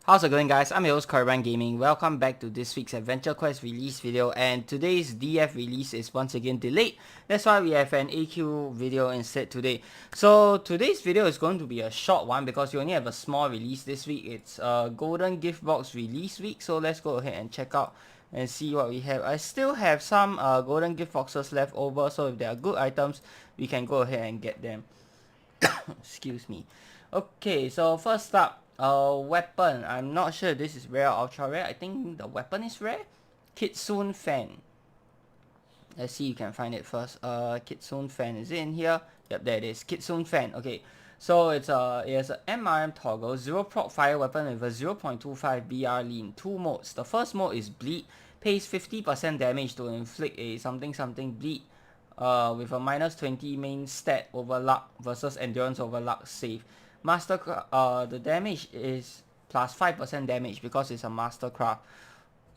How's it going, guys? I'm your host Caravan Gaming. Welcome back to this week's Adventure Quest release video, and today's DF release is once again delayed. That's why we have an AQ video instead today. So today's video is going to be a short one because we only have a small release this week. It's a golden gift box release week, so let's go ahead and check out and see what we have. I still have some golden gift boxes left over, so if there are good items, we can go ahead and get them. Excuse me. Okay, so first up, weapon. I'm not sure if this is rare or ultra rare. I think the weapon is rare. Kitsune fan. Let's see if you can find it first. Kitsune fan, is it in here? Yep, there it is. Kitsune fan. Okay, so it has a MRM toggle, 0 proc fire weapon with a 0.25 BR lean. 2 modes. The first mode is bleed, pays 50% damage to inflict a something bleed. With a minus 20 main stat over luck versus endurance over luck save. The damage is plus 5% damage because it's a mastercraft.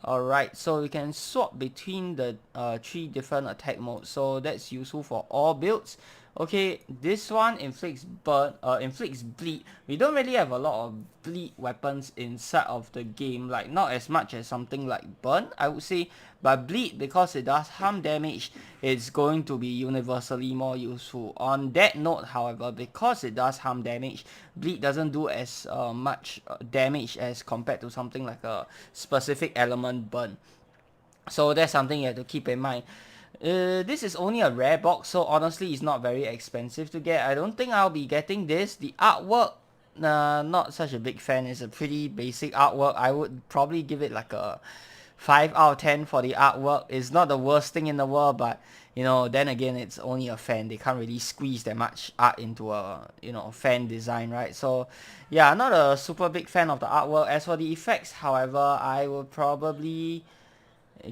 Alright, so we can swap between the 3 different attack modes, so that's useful for all builds. Okay, this one inflicts bleed. We don't really have a lot of bleed weapons inside of the game, like not as much as something like burn, I would say. But bleed, because it does harm damage, it's going to be universally more useful. On that note, however, because it does harm damage, bleed doesn't do as much damage as compared to something like a specific element burn. So that's something you have to keep in mind. This is only a rare box, so honestly it's not very expensive to get. I don't think I'll be getting this. The artwork, not such a big fan. It's a pretty basic artwork. I would probably give it like a 5 out of 10 for the artwork. It's not the worst thing in the world, but you know, then again, it's only a fan. They can't really squeeze that much art into a, you know, fan design, right? So yeah, I'm not a super big fan of the artwork. As for the effects, however, I would probably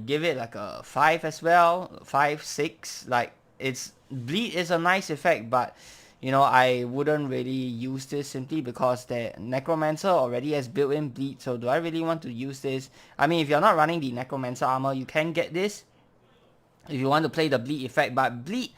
give it like a 5 as well. 5, 6. Like, it's bleed is a nice effect, but you know, I wouldn't really use this simply because the Necromancer already has built-in bleed. So do I really want to use this? I mean, if you're not running the Necromancer armor, you can get this if you want to play the bleed effect, but bleed,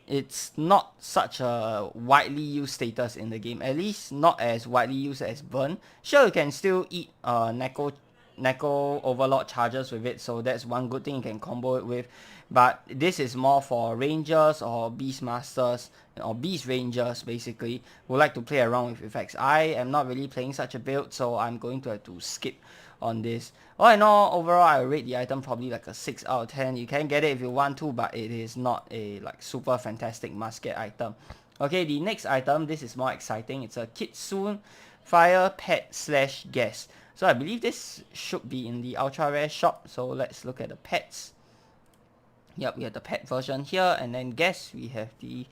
it's not such a widely used status in the game, at least not as widely used as burn. Sure, you can still eat Neko Overlord charges with it, so that's one good thing you can combo it with. But this is more for rangers or beastmasters or beast rangers, basically, who like to play around with effects. I am not really playing such a build, so I'm going to have to skip on this. All in all, overall, I rate the item probably like a 6 out of 10. You can get it if you want to, but it is not a like super fantastic must-get item. Okay, the next item, this is more exciting. It's a Kitsune Fire Pet / Guest. So I believe this should be in the ultra rare shop. So let's look at the pets. Yep, we have the pet version here, and then guess we have the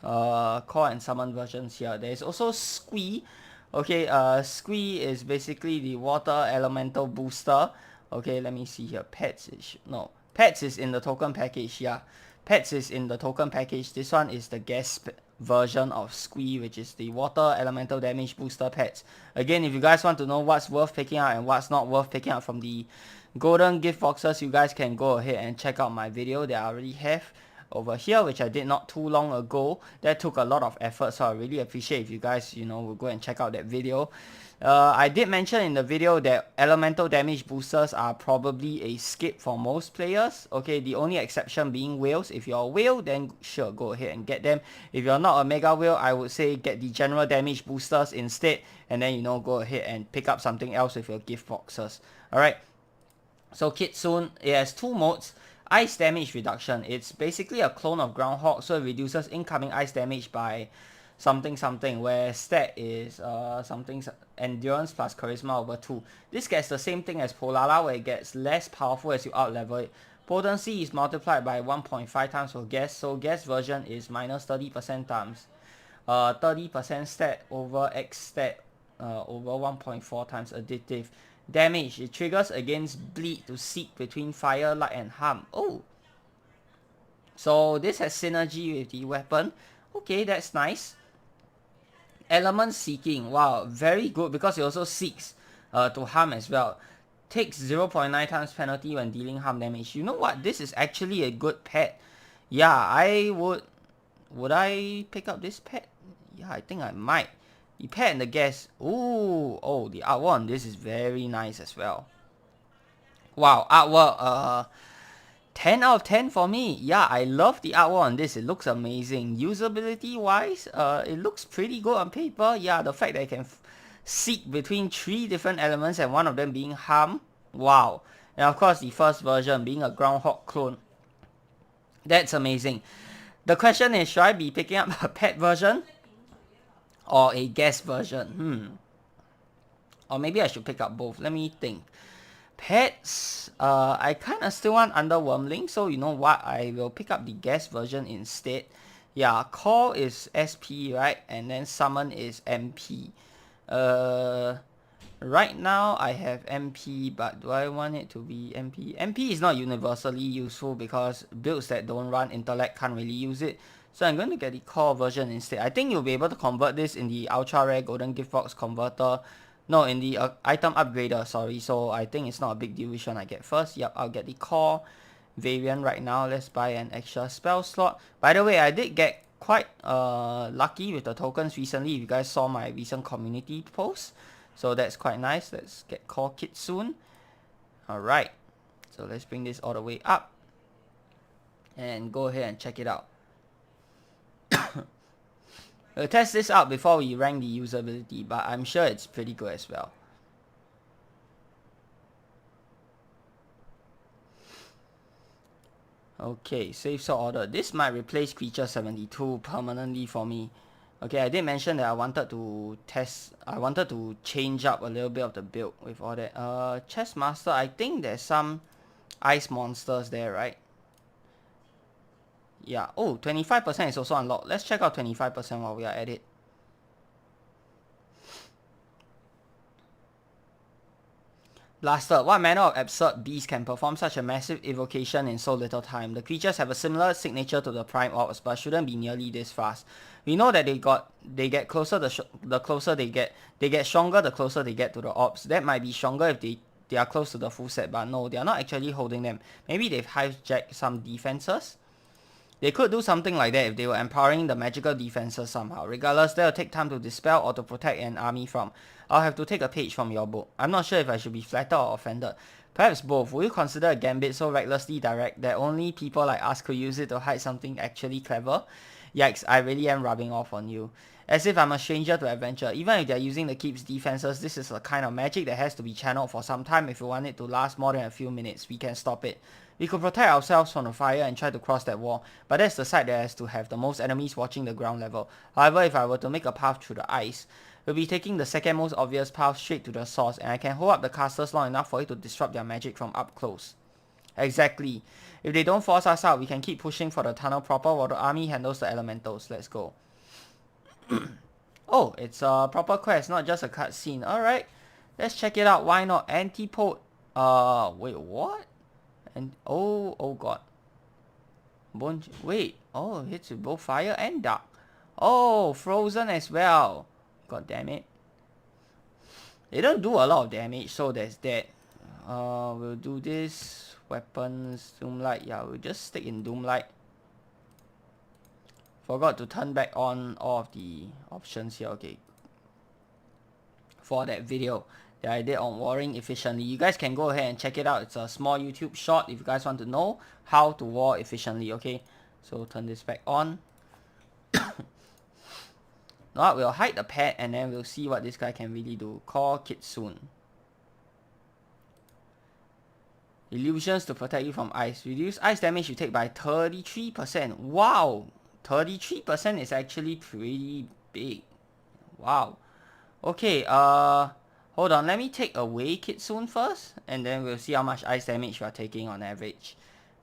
core and summon versions here. There's also Squee. Okay, Squee is basically the water elemental booster. Okay, let me see here. Pets is in the token package. Yeah, Pets is in the token package. This one is the guest version of Squee, which is the water elemental damage booster pets. Again, if you guys want to know what's worth picking out and what's not worth picking out from the golden gift boxes, you guys can go ahead and check out my video that I already have over here, which I did not too long ago. That took a lot of effort, so I really appreciate if you guys, you know, will go and check out that video. I did mention in the video that elemental damage boosters are probably a skip for most players. Okay, the only exception being whales. If you're a whale, then sure, go ahead and get them. If you're not a mega whale, I would say get the general damage boosters instead, and then, you know, go ahead and pick up something else with your gift boxes. Alright, so Kitsune, it has 2 modes. Ice damage reduction. It's basically a clone of Groundhog, so it reduces incoming ice damage by something, where stat is endurance plus charisma over 2. This gets the same thing as Polala, where it gets less powerful as you outlevel it. Potency is multiplied by 1.5 times for guess, so guess version is minus 30% times 30% stat over X stat over 1.4 times additive. Damage, it triggers against bleed to seek between fire, light and harm. Oh, so this has synergy with the weapon. Okay, that's nice. Element seeking, wow, very good, because it also seeks to harm as well. Takes 0.9 times penalty when dealing harm damage. You know what, this is actually a good pet. Yeah, I would I pick up this pet? Yeah, I think I might. The pet and the guest. Ooh, oh, the artwork on this is very nice as well. Wow, artwork, 10 out of 10 for me. Yeah, I love the artwork on this. It looks amazing. Usability wise, it looks pretty good on paper. Yeah, the fact that I can seek between 3 different elements and one of them being harm. Wow. And of course, the first version being a groundhog clone. That's amazing. The question is, should I be picking up a pet version or a guest version? Or maybe I should pick up both. Let me think. Pets, I kind of still want Underwhelming, so you know what, I will pick up the guest version instead. Yeah, Call is SP, right? And then Summon is MP. Right now I have MP, but do I want it to be MP? MP is not universally useful because builds that don't run Intellect can't really use it. So I'm going to get the Core version instead. I think you'll be able to convert this in the Ultra Rare Golden Gift Box Converter. No, in the item upgrader, sorry. So I think it's not a big deal which one I get first. Yep, I'll get the core variant right now. Let's buy an extra spell slot. By the way, I did get quite lucky with the tokens recently. If you guys saw my recent community post. So that's quite nice. Let's get core Kitsune. Alright. So let's bring this all the way up. And go ahead and check it out. We'll test this out before we rank the usability, but I'm sure it's pretty good as well. Okay, save sort order. This might replace creature 72 permanently for me. Okay, I did mention that I wanted to change up a little bit of the build with all that. Chessmaster, I think there's some ice monsters there, right? Yeah. Oh, 25% is also unlocked. Let's check out 25% while we are at it. Blaster. What manner of absurd beast can perform such a massive evocation in so little time? The creatures have a similar signature to the Prime Orbs, but shouldn't be nearly this fast. We know that they get closer the closer they get stronger the closer they get to the orbs. That might be stronger if they are close to the full set, but no, they are not actually holding them. Maybe they've hijacked some defenses. They could do something like that if they were empowering the magical defenses somehow. Regardless, that will take time to dispel or to protect an army from. I'll have to take a page from your book. I'm not sure if I should be flattered or offended. Perhaps both. Will you consider a gambit so recklessly direct that only people like us could use it to hide something actually clever? Yikes, I really am rubbing off on you. As if I'm a stranger to adventure. Even if they're using the keep's defenses, this is a kind of magic that has to be channeled for some time. If you want it to last more than a few minutes, we can stop it. We could protect ourselves from the fire and try to cross that wall, but that's the side that has to have the most enemies watching the ground level. However, if I were to make a path through the ice, we'll be taking the second most obvious path straight to the source, and I can hold up the casters long enough for it to disrupt their magic from up close. Exactly. If they don't force us out, we can keep pushing for the tunnel proper while the army handles the elementals. Let's go. Oh, it's a proper quest, not just a cutscene. Alright, let's check it out. Why not? Antipode. Wait, what? And oh god. Wait, oh, it hits with both fire and dark. Oh, frozen as well. God damn it. They don't do a lot of damage, so there's that. We'll do this. Weapons, Doomlight. Yeah, we'll just stick in Doomlight. Forgot to turn back on all of the options here. Okay. For that video that I did on warring efficiently. You guys can go ahead and check it out. It's a small YouTube short if you guys want to know how to war efficiently, okay? So turn this back on. Now we'll hide the pet and then we'll see what this guy can really do. Call Kitsune. Illusions to protect you from ice. Reduce ice damage you take by 33%. Wow! 33% is actually pretty big. Wow. Okay, hold on, let me take away Kitsune first, and then we'll see how much ice damage we are taking on average.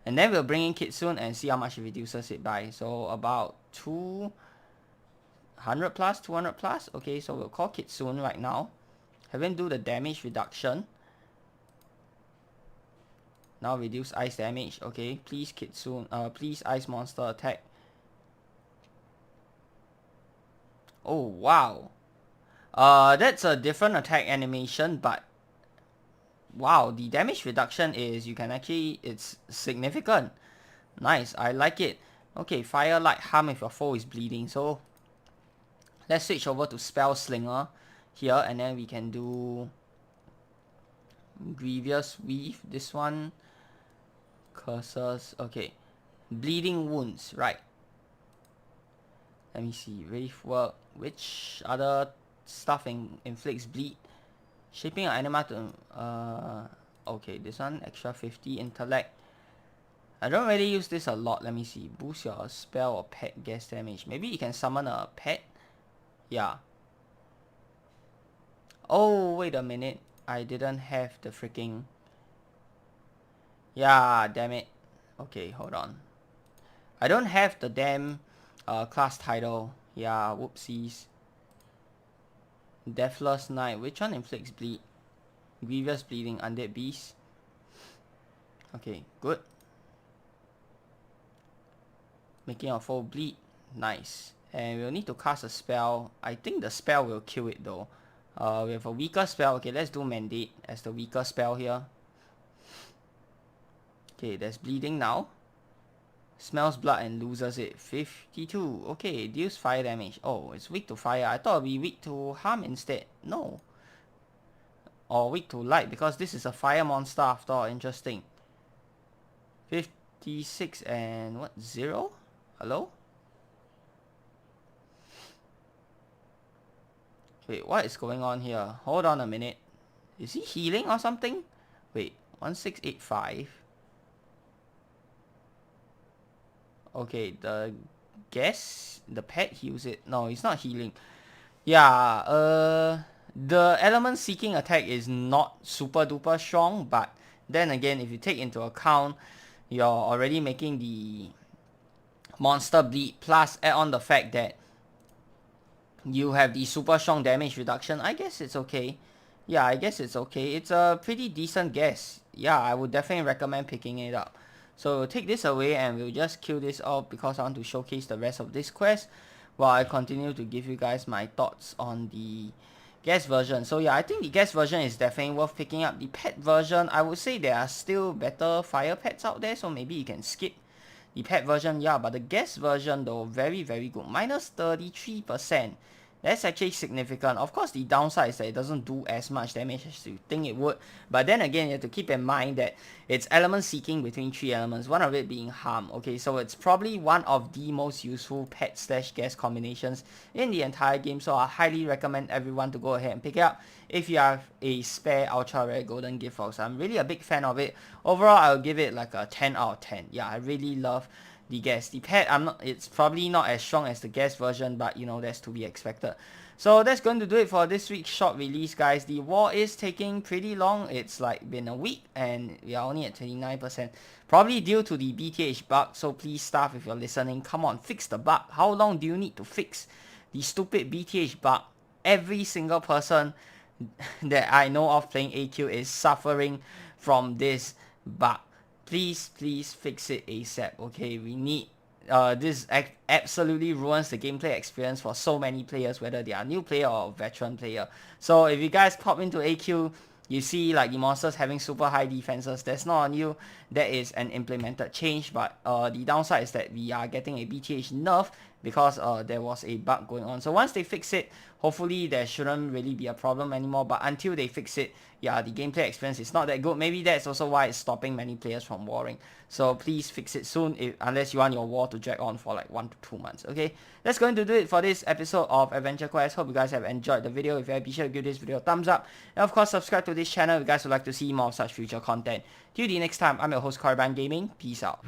And then we'll bring in Kitsune and see how much it reduces it by. So about 200 plus, 200 plus. Okay, so we'll call Kitsune right now. Have him do the damage reduction. Now reduce ice damage. Okay, please Kitsune, please ice monster attack. Oh wow. That's a different attack animation, but wow, the damage reduction is, you can actually, it's significant. Nice, I like it. Okay, fire, light, harm if your foe is bleeding. So Let's switch over to Spell Slinger here, and then we can do Grievous Weave. This one, Curses. Okay, Bleeding Wounds. Right. Let me see. Wraith Work. Which other stuff inflicts bleed? Shaping an animal to okay, this one extra 50 intellect. I don't really use this a lot. Let me see. Boost your spell or pet gas damage. Maybe you can summon a pet. Yeah. Oh, wait a minute. I didn't have the freaking... Yeah, damn it. Okay, hold on. I don't have the damn class title. Yeah, whoopsies. Deathless Knight. Which one inflicts bleed? Grievous Bleeding. Undead Beast. Okay, good. Making our foe bleed. Nice. And we'll need to cast a spell. I think the spell will kill it though. We have a weaker spell. Okay, let's do Mandate as the weaker spell here. Okay, there's bleeding now. Smells blood and loses it. 52. Okay, deals fire damage. Oh, it's weak to fire. I thought it'd be weak to harm instead. No. Or weak to light because this is a fire monster after all. Interesting. 56 and what? 0? Hello? Wait, what is going on here? Hold on a minute. Is he healing or something? Wait, 1685. Okay, the pet heals it. No, it's not healing. Yeah, the element seeking attack is not super duper strong, but then again, if you take into account you're already making the monster bleed, plus add on the fact that you have the super strong damage reduction, I guess it's okay. Yeah, I guess it's okay. It's a pretty decent guess. Yeah, I would definitely recommend picking it up. So we'll take this away and we'll just kill this off because I want to showcase the rest of this quest while I continue to give you guys my thoughts on the guest version. So yeah, I think the guest version is definitely worth picking up. The pet version, I would say there are still better fire pets out there, so maybe you can skip the pet version. Yeah, but the guest version though, very very good. Minus 33%. That's actually significant. Of course, the downside is that it doesn't do as much damage as you think it would. But then again, you have to keep in mind that it's element seeking between 3 elements, one of it being harm. Okay, so it's probably one of the most useful pet/gas combinations in the entire game. So I highly recommend everyone to go ahead and pick it up if you have a spare ultra rare golden Giftbox. I'm really a big fan of it. Overall, I'll give it like a 10 out of 10. Yeah, I really love the guest. The pet, it's probably not as strong as the guest version, but you know, that's to be expected. So that's going to do it for this week's short release, guys. The war is taking pretty long. It's like been a week and we are only at 29%, probably due to the BTH bug. So please, staff, if you're listening, come on, fix the bug. How long do you need to fix the stupid BTH bug? Every single person that I know of playing AQ is suffering from this bug. Please, please fix it ASAP, okay? We need... this absolutely ruins the gameplay experience for so many players, whether they are new player or veteran player. So if you guys pop into AQ, you see like the monsters having super high defenses. That's not on you. That is an implemented change, but the downside is that we are getting a BTH nerf because there was a bug going on. So once they fix it, hopefully there shouldn't really be a problem anymore. But until they fix it, yeah, the gameplay experience is not that good. Maybe that's also why it's stopping many players from warring. So please fix it soon, unless you want your war to drag on for like 1 to 2 months. Okay, that's going to do it for this episode of Adventure Quest. Hope you guys have enjoyed the video. If you have, be sure to give this video a thumbs up, and of course subscribe to this channel if you guys would like to see more of such future content. Till the next time, I'm your host Caravan Gaming. Peace out.